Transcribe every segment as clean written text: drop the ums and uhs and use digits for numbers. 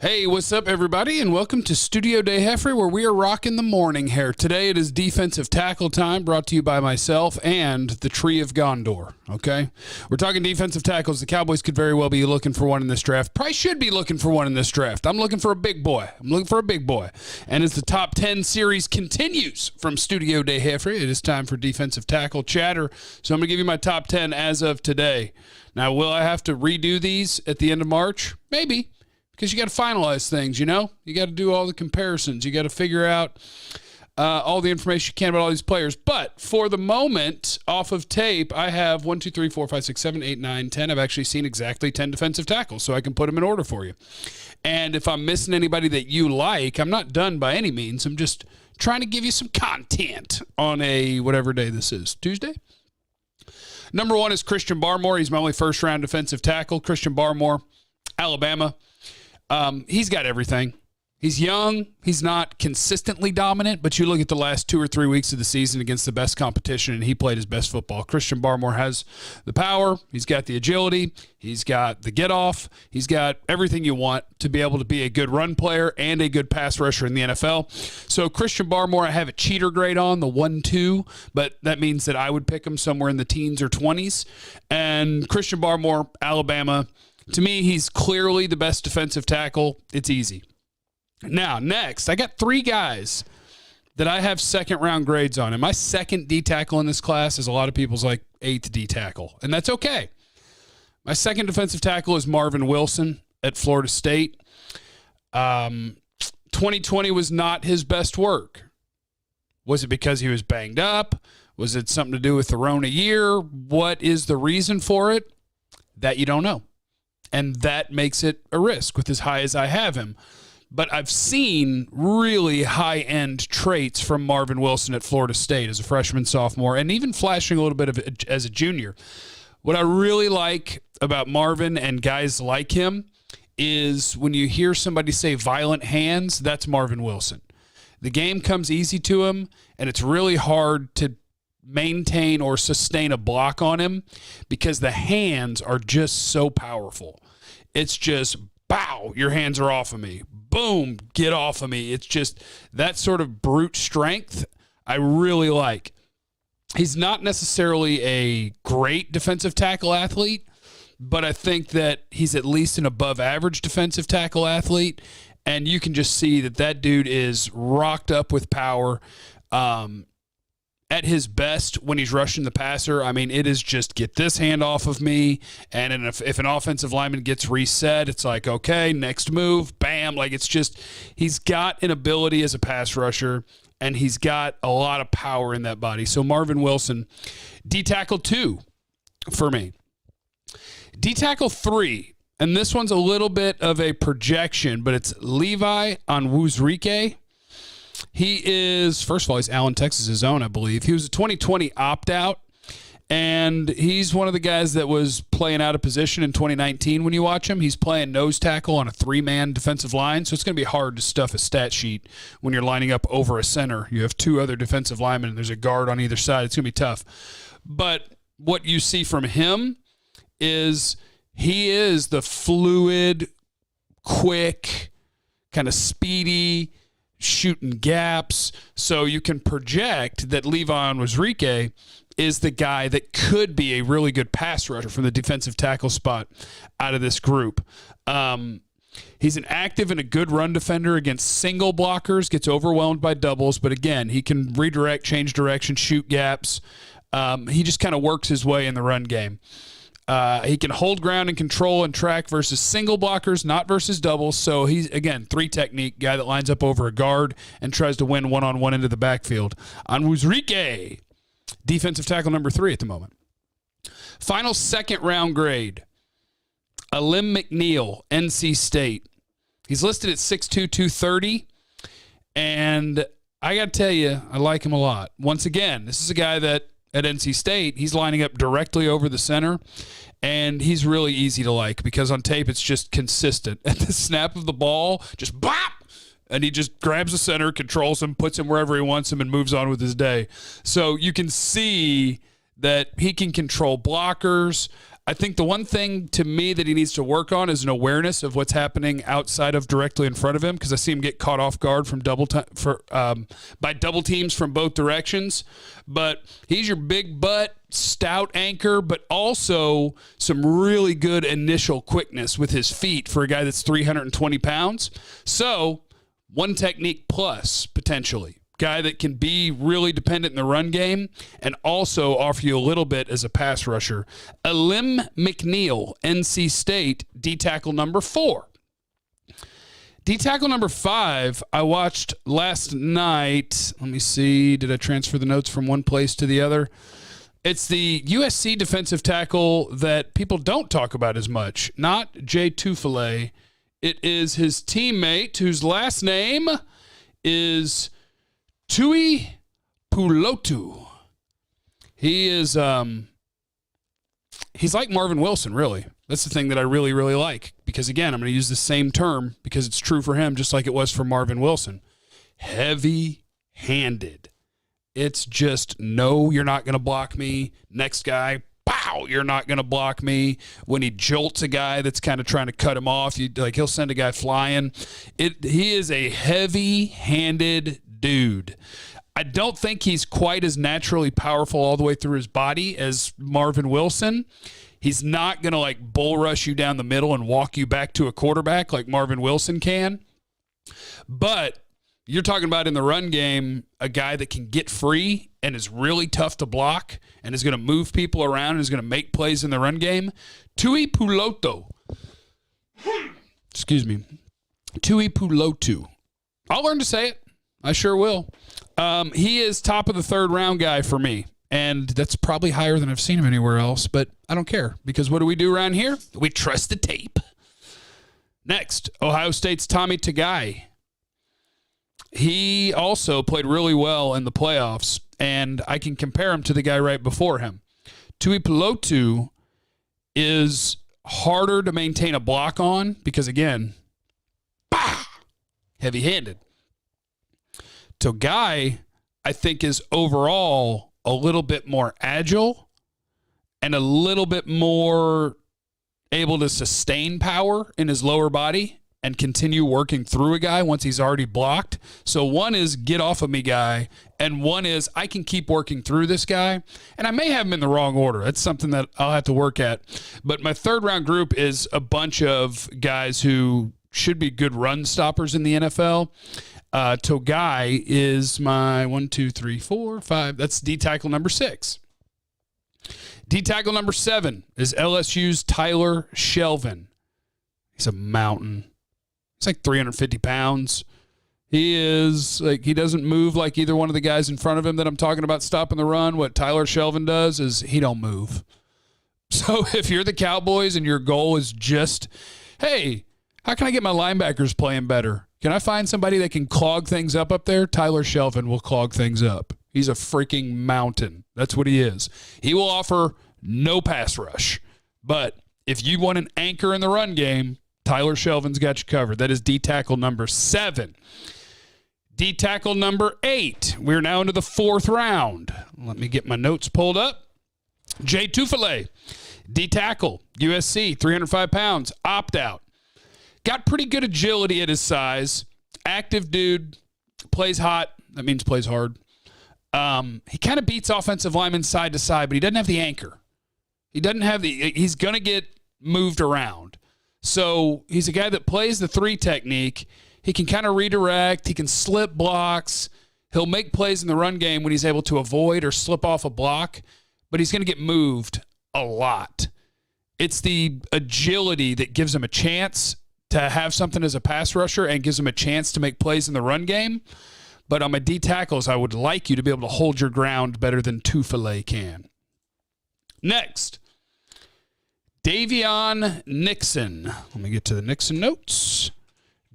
Hey, what's up, everybody, and welcome to Studio Day Heffrey, where we are rocking the morning hair. Today it is defensive tackle time, brought to you by myself and the Tree of Gondor, okay? We're talking defensive tackles. The Cowboys could very well be looking for one in this draft. Probably should be looking for one in this draft. I'm looking for a big boy. And as the top 10 series continues from Studio Day Heffrey, it is time for defensive tackle chatter. So I'm going to give you my top 10 as of today. Now, will I have to redo these at the end of March? Maybe. Because you got to finalize things, you know? You got to do all the comparisons. You got to figure out all the information you can about all these players. But for the moment, off of tape, I have 1, 2, 3, 4, 5, 6, 7, 8, 9, 10. I've actually seen exactly 10 defensive tackles, so I can put them in order for you. And if I'm missing anybody that you like, I'm not done by any means. I'm just trying to give you some content on a whatever day this is. Tuesday? Number 1 is Christian Barmore. He's my only first-round defensive tackle. Christian Barmore, Alabama. He's got everything. He's young. He's not consistently dominant, but you look at the last 2 or 3 weeks of the season against the best competition, and he played his best football. Christian Barmore has the power. He's got the agility. He's got the get-off. He's got everything you want to be able to be a good run player and a good pass rusher in the NFL. So Christian Barmore, I have a cheater grade on, the 1-2, but that means that I would pick him somewhere in the teens or 20s. And Christian Barmore, Alabama, to me, he's clearly the best defensive tackle. It's easy. Now, next, I got 3 guys that I have second-round grades on. And my second D tackle in this class is a lot of people's like 8th D tackle, and that's okay. My second defensive tackle is Marvin Wilson at Florida State. 2020 was not his best work. Was it because he was banged up? Was it something to do with the Rona year? What is the reason for it? That you don't know. And that makes it a risk with as high as I have him. But I've seen really high-end traits from Marvin Wilson at Florida State as a freshman, sophomore, and even flashing a little bit of it as a junior. What I really like about Marvin and guys like him is when you hear somebody say violent hands, that's Marvin Wilson. The game comes easy to him, and it's really hard to maintain or sustain a block on him because the hands are just so powerful. It's just, bow, your hands are off of me. Boom, get off of me. It's just that sort of brute strength I really like. He's not necessarily a great defensive tackle athlete, but I think that he's at least an above average defensive tackle athlete, and you can just see that that dude is rocked up with power. At his best when he's rushing the passer, I mean, it is just get this hand off of me. And if an offensive lineman gets reset, it's like, okay, next move, bam. Like, it's just he's got an ability as a pass rusher, and he's got a lot of power in that body. So Marvin Wilson, D-tackle 2 for me. D-tackle 3, and this one's a little bit of a projection, but it's Levi Onwuzurike. He is, first of all, he's Allen, Texas' own, I believe. He was a 2020 opt-out, and he's one of the guys that was playing out of position in 2019 when you watch him. He's playing nose tackle on a 3-man defensive line, so it's going to be hard to stuff a stat sheet when you're lining up over a center. You have 2 other defensive linemen, and there's a guard on either side. It's going to be tough. But what you see from him is he is the fluid, quick, kind of speedy, shooting gaps, so you can project that Levi Onwuzurike is the guy that could be a really good pass rusher from the defensive tackle spot out of this group. He's an active and a good run defender against single blockers, gets overwhelmed by doubles, but again, he can redirect, change direction, shoot gaps. He just kind of works his way in the run game. He can hold ground and control and track versus single blockers, not versus doubles. So he's, again, 3 technique, guy that lines up over a guard and tries to win one-on-one into the backfield. Onwuzurike, defensive tackle number 3 at the moment. Final second-round grade, Alim McNeill, NC State. He's listed at 6'2", 230, and I got to tell you, I like him a lot. Once again, this is a guy that at NC State, he's lining up directly over the center, and he's really easy to like because on tape it's just consistent. At the snap of the ball, just bop, and he just grabs the center, controls him, puts him wherever he wants him, and moves on with his day. So you can see that he can control blockers. I think the one thing to me that he needs to work on is an awareness of what's happening outside of directly in front of him, because I see him get caught off guard from by double teams from both directions. But he's your big butt, stout anchor, but also some really good initial quickness with his feet for a guy that's 320 pounds. So one technique plus, potentially. Guy that can be really dependent in the run game and also offer you a little bit as a pass rusher. Alim McNeil, NC State, D-tackle number 4. D-tackle number 5, I watched last night. Let me see. Did I transfer the notes from one place to the other? It's the USC defensive tackle that people don't talk about as much. Not Jay Tufele. It is his teammate whose last name is Tui Pulotu. He is he's like Marvin Wilson, really. That's the thing that I really, really like. Because, again, I'm going to use the same term because it's true for him just like it was for Marvin Wilson. Heavy-handed. It's just, no, you're not going to block me. Next guy, pow, you're not going to block me. When he jolts a guy that's kind of trying to cut him off, he'll send a guy flying. He is a heavy-handed dude. I don't think he's quite as naturally powerful all the way through his body as Marvin Wilson. He's not going to bull rush you down the middle and walk you back to a quarterback like Marvin Wilson can. But you're talking about in the run game, a guy that can get free and is really tough to block and is going to move people around and is going to make plays in the run game. Tui Pulotu. Excuse me. Tui Pulotu. I'll learn to say it. I sure will. He is top of the 3rd round guy for me, and that's probably higher than I've seen him anywhere else, but I don't care, because what do we do around here? We trust the tape. Next, Ohio State's Tommy Tagai. He also played really well in the playoffs, and I can compare him to the guy right before him. Tui Pulotu is harder to maintain a block on because, again, heavy-handed. Tagai, I think, is overall a little bit more agile and a little bit more able to sustain power in his lower body and continue working through a guy once he's already blocked. So one is get off of me guy, and one is I can keep working through this guy. And I may have him in the wrong order. That's something that I'll have to work at. But my 3rd round group is a bunch of guys who should be good run stoppers in the NFL. Tagai is my 1, 2, 3, 4, 5. That's D-tackle number 6. D-tackle number 7 is LSU's Tyler Shelvin. He's a mountain. He's like 350 pounds. He doesn't move like either one of the guys in front of him that I'm talking about stopping the run. What Tyler Shelvin does is he don't move. So if you're the Cowboys and your goal is just, hey, how can I get my linebackers playing better? Can I find somebody that can clog things up there? Tyler Shelvin will clog things up. He's a freaking mountain. That's what he is. He will offer no pass rush. But if you want an anchor in the run game, Tyler Shelvin's got you covered. That is D-tackle number 7. D-tackle number 8. We're now into the 4th round. Let me get my notes pulled up. Jay Tufele, D-tackle, USC, 305 pounds, opt-out. Got pretty good agility at his size. Active dude. Plays hot. That means plays hard. He kind of beats offensive linemen side to side, but he doesn't have the anchor. He's going to get moved around. So he's a guy that plays the 3 technique. He can kind of redirect. He can slip blocks. He'll make plays in the run game when he's able to avoid or slip off a block, but he's going to get moved a lot. It's the agility that gives him a chance to have something as a pass rusher and gives him a chance to make plays in the run game. But on my D tackles, I would like you to be able to hold your ground better than Tufele can. Next, Davion Nixon. Let me get to the Nixon notes.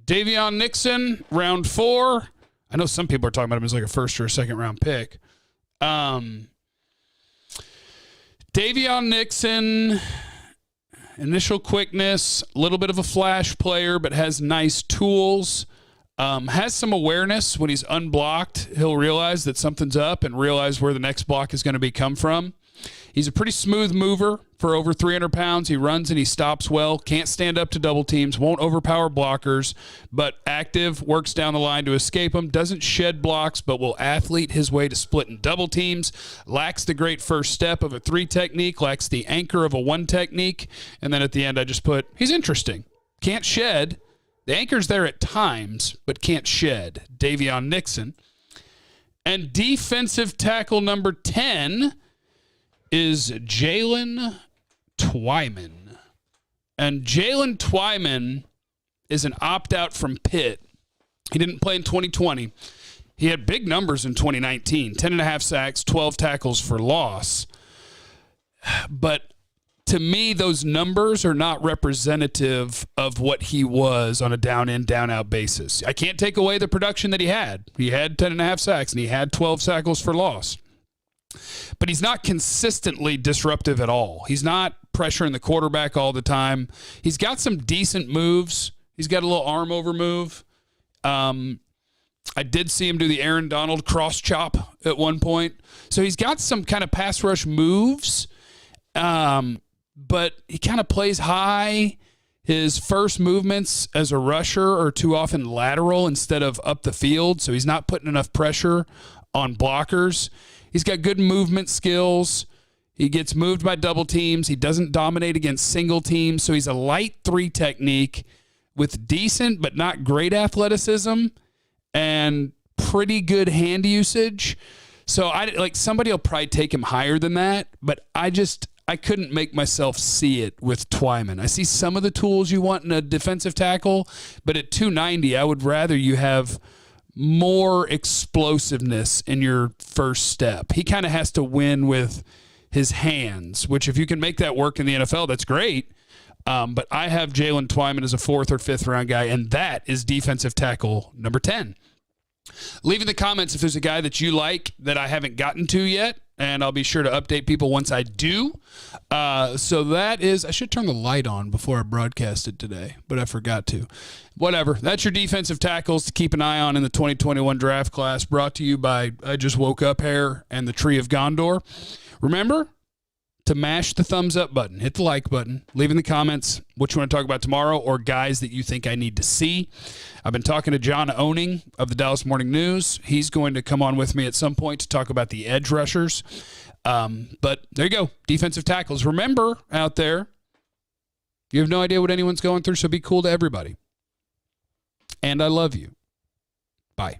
Davion Nixon, round 4. I know some people are talking about him as like a 1st or a 2nd round pick. Davion Nixon, initial quickness, a little bit of a flash player, but has nice tools. Has some awareness when he's unblocked. He'll realize that something's up and realize where the next block is going to come from. He's a pretty smooth mover for over 300 pounds. He runs and he stops well, can't stand up to double teams, won't overpower blockers, but active, works down the line to escape them, doesn't shed blocks, but will athlete his way to splitting double teams, lacks the great first step of a 3 technique, lacks the anchor of a 1 technique, and then at the end I just put, he's interesting. Can't shed. The anchor's there at times, but can't shed. Davion Nixon. And defensive tackle number 10 is Jalen Twyman. And Jalen Twyman is an opt-out from Pitt. He didn't play in 2020. He had big numbers in 2019, 10.5 sacks, 12 tackles for loss. But to me, those numbers are not representative of what he was on a down-in, down-out basis. I can't take away the production that he had. He had 10.5 sacks, and he had 12 tackles for loss. But he's not consistently disruptive at all. He's not pressuring the quarterback all the time. He's got some decent moves. He's got a little arm over move. I did see him do the Aaron Donald cross chop at one point. So he's got some kind of pass rush moves, but he kind of plays high. His first movements as a rusher are too often lateral instead of up the field, so he's not putting enough pressure on blockers. He's got good movement skills. He gets moved by double teams. He doesn't dominate against single teams. So he's a light 3 technique with decent but not great athleticism and pretty good hand usage. So somebody will probably take him higher than that, but I couldn't make myself see it with Twyman. I see some of the tools you want in a defensive tackle, but at 290, I would rather you have more explosiveness in your first step. He kind of has to win with his hands, which if you can make that work in the NFL, that's great. But I have Jalen Twyman as a 4th or 5th round guy, and that is defensive tackle number 10. Leave in the comments if there's a guy that you like that I haven't gotten to yet, and I'll be sure to update people once I do. So that is, I should turn the light on before I broadcasted today, but I forgot to. Whatever. That's your defensive tackles to keep an eye on in the 2021 draft class, brought to you by I Just Woke Up Hair and the Tree of Gondor. Remember to mash the thumbs up button, hit the like button, leave in the comments what you want to talk about tomorrow or guys that you think I need to see. I've been talking to John Owning of the Dallas Morning News. He's going to come on with me at some point to talk about the edge rushers. But there you go, defensive tackles. Remember out there, you have no idea what anyone's going through, so be cool to everybody. And I love you. Bye.